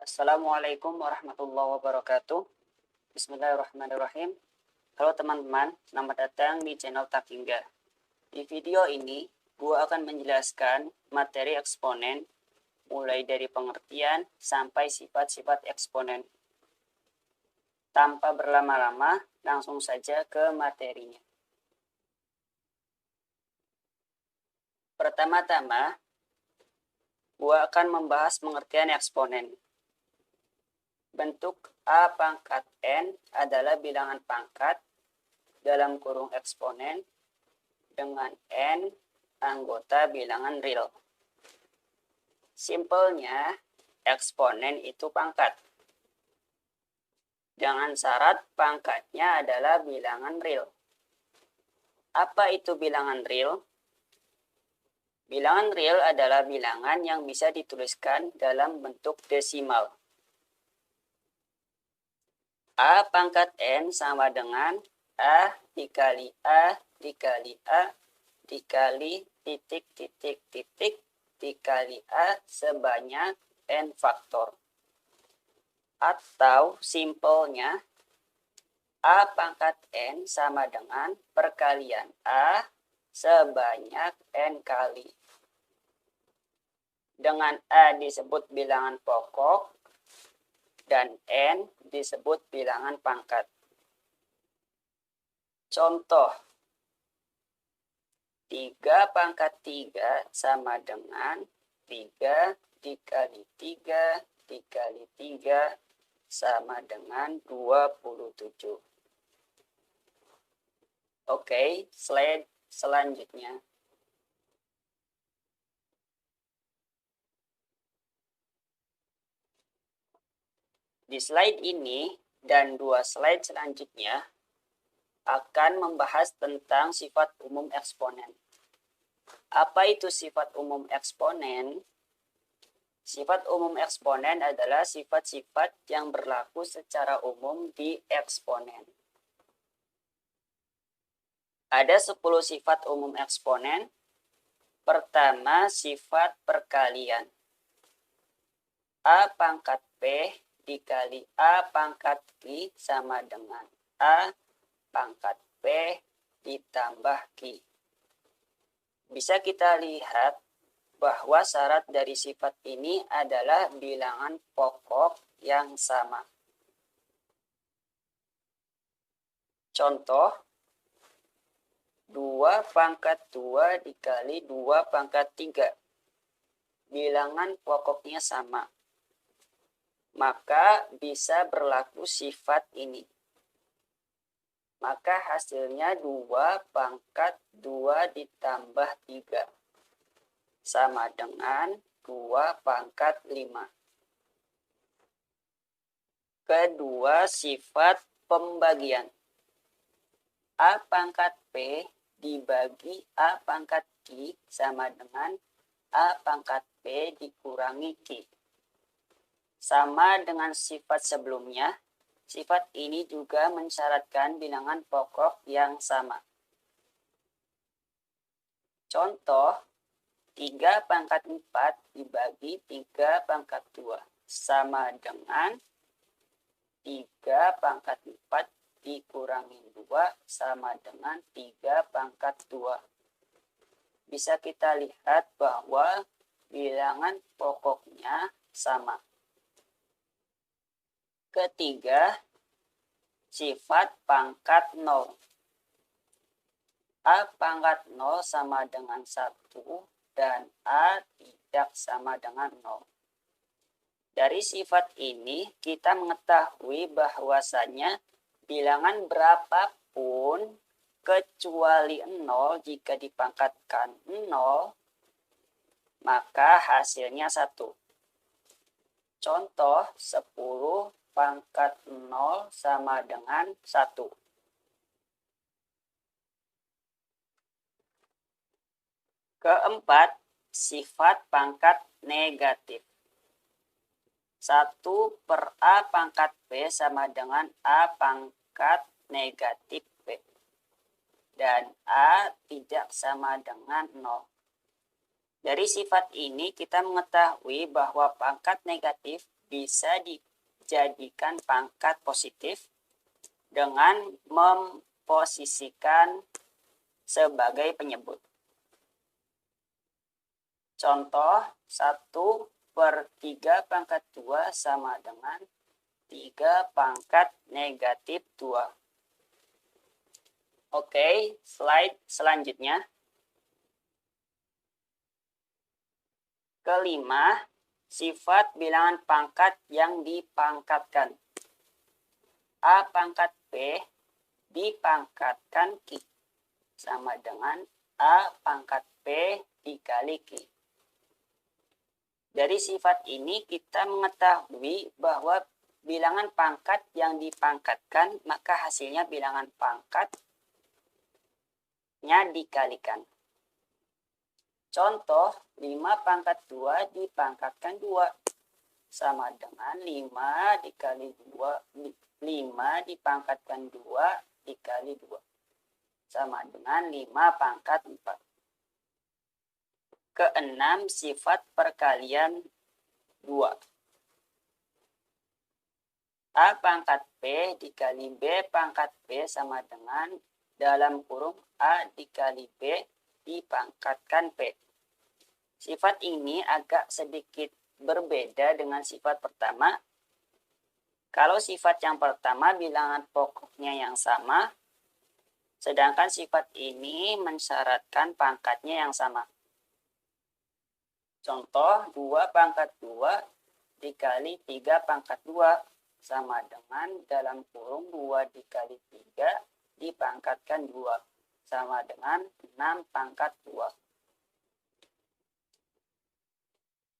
Assalamualaikum warahmatullahi wabarakatuh. Bismillahirrahmanirrahim. Halo teman-teman, selamat datang di channel Takingga. Di video ini, gua akan menjelaskan materi eksponen mulai dari pengertian sampai sifat-sifat eksponen. Tanpa berlama-lama, langsung saja ke materinya. Pertama-tama, gua akan membahas pengertian eksponen. Bentuk A pangkat N adalah bilangan pangkat dalam kurung eksponen dengan N anggota bilangan real. Simpelnya, eksponen itu pangkat. Dengan syarat pangkatnya adalah bilangan real. Apa itu bilangan real? Bilangan real adalah bilangan yang bisa dituliskan dalam bentuk desimal. A pangkat N sama dengan A dikali A dikali A dikali titik titik titik dikali A sebanyak N faktor. Atau simpelnya A pangkat N sama dengan perkalian A sebanyak N kali. Dengan A disebut bilangan pokok dan N disebut bilangan pangkat. Contoh, 3 pangkat 3 sama dengan 3 dikali 3 dikali 3 sama dengan 27. Oke, slide selanjutnya. Di slide ini dan 2 slide selanjutnya akan membahas tentang sifat umum eksponen. Apa itu sifat umum eksponen? Sifat umum eksponen adalah sifat-sifat yang berlaku secara umum di eksponen. Ada 10 sifat umum eksponen. Pertama, sifat perkalian. A pangkat P dikali A pangkat Q sama dengan A pangkat P ditambah Q. Bisa kita lihat bahwa syarat dari sifat ini adalah bilangan pokok yang sama. Contoh, 2 pangkat 2 dikali 2 pangkat 3. Bilangan pokoknya sama. Maka bisa berlaku sifat ini. Maka hasilnya 2 pangkat 2 ditambah 3 sama dengan 2 pangkat 5. Kedua, sifat pembagian. A pangkat P dibagi A pangkat Q sama dengan A pangkat P dikurangi Q. Sama dengan sifat sebelumnya, sifat ini juga mensyaratkan bilangan pokok yang sama. Contoh, 3 pangkat 4 dibagi 3 pangkat 2 sama dengan 3 pangkat 4 dikurangi 2 sama dengan 3 pangkat 2. Bisa kita lihat bahwa bilangan pokoknya sama. Ketiga, sifat pangkat 0. A pangkat 0 sama dengan 1 dan A tidak sama dengan 0. Dari sifat ini kita mengetahui bahwasannya bilangan berapapun kecuali 0 jika dipangkatkan 0 maka hasilnya 1. Contoh, 10 pangkat 0 sama dengan 1. Keempat, sifat pangkat negatif. 1 per A pangkat P sama dengan A pangkat negatif P. Dan A tidak sama dengan 0. Dari sifat ini kita mengetahui bahwa pangkat negatif bisa dijadikan pangkat positif dengan memposisikan sebagai penyebut. Contoh 1/3 pangkat 2 sama dengan 3 pangkat negatif 2. Oke, slide selanjutnya. Kelima, sifat bilangan pangkat yang dipangkatkan. A pangkat P dipangkatkan Q sama dengan A pangkat P dikali Q. Dari sifat ini kita mengetahui bahwa bilangan pangkat yang dipangkatkan, maka hasilnya bilangan pangkatnya dikalikan. Contoh, 5 pangkat 2 dipangkatkan 2 sama dengan 5 dikali 2, 5 dipangkatkan 2 dikali 2 sama dengan 5 pangkat 4. Keenam, sifat perkalian 2. A pangkat P dikali B pangkat P sama dengan dalam kurung A dikali B dipangkatkan P. Sifat ini agak sedikit berbeda dengan sifat pertama. Kalau sifat yang pertama bilangan pokoknya yang sama, sedangkan sifat ini mensyaratkan pangkatnya yang sama. Contoh 2 pangkat 2 dikali 3 pangkat 2 sama dengan dalam kurung 2 dikali 3 dipangkatkan 2 sama dengan 6 pangkat 2.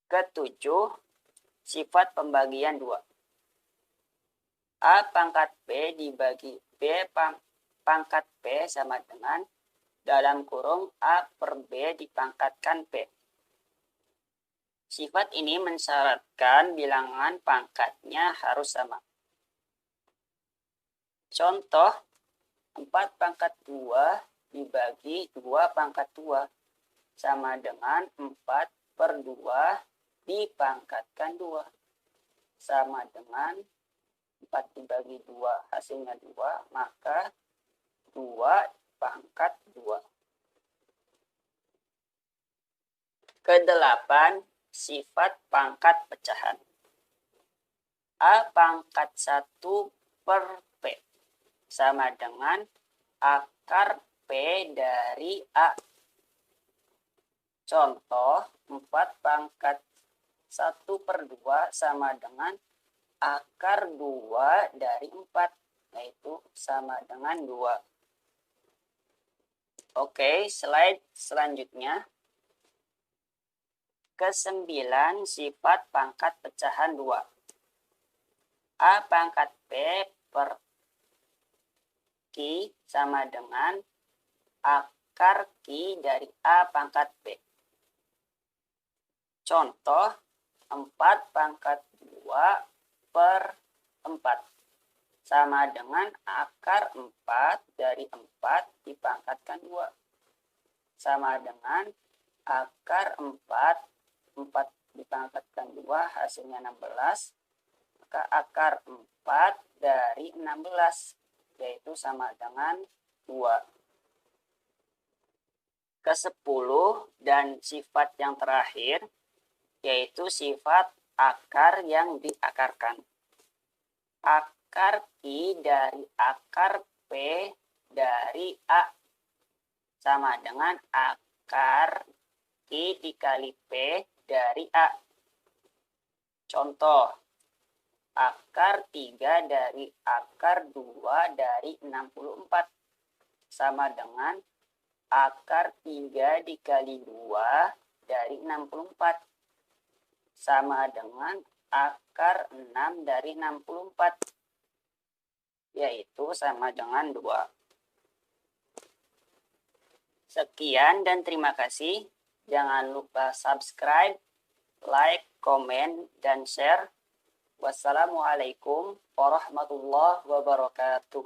Ketujuh, sifat pembagian 2. A pangkat P dibagi B pangkat P sama dengan dalam kurung A per B dipangkatkan P. Sifat ini mensyaratkan bilangan pangkatnya harus sama. Contoh, 4 pangkat 2 dibagi 2 pangkat 2 sama dengan 4/2 dipangkatkan 2 sama dengan 4 dibagi 2 hasilnya 2, maka 2 pangkat 2. Kedelapan, sifat pangkat pecahan. A pangkat 1 per P sama dengan akar P dari A. Contoh, 4 pangkat 1/2 sama dengan akar 2 dari 4, yaitu sama dengan 2. Oke, slide selanjutnya. Kesembilan, sifat pangkat pecahan 2. A pangkat P per Q sama dengan akar Q dari A pangkat P. Contoh, 4 pangkat 2 per 4 sama dengan akar 4 dari 4 dipangkatkan 2 sama dengan akar 4 dipangkatkan 2 hasilnya 16, maka akar 4 dari 16 yaitu sama dengan 2. Ke-10 dan sifat yang terakhir yaitu sifat akar yang diakarkan. Akar I dari akar P dari A sama dengan akar I dikali P dari A. Contoh, akar 3 dari akar 2 dari 64 sama dengan akar 3 dikali 2 dari 64 sama dengan akar 6 dari 64, yaitu sama dengan 2. Sekian dan terima kasih. Jangan lupa subscribe, like, komen, dan share. Wassalamualaikum warahmatullahi wabarakatuh.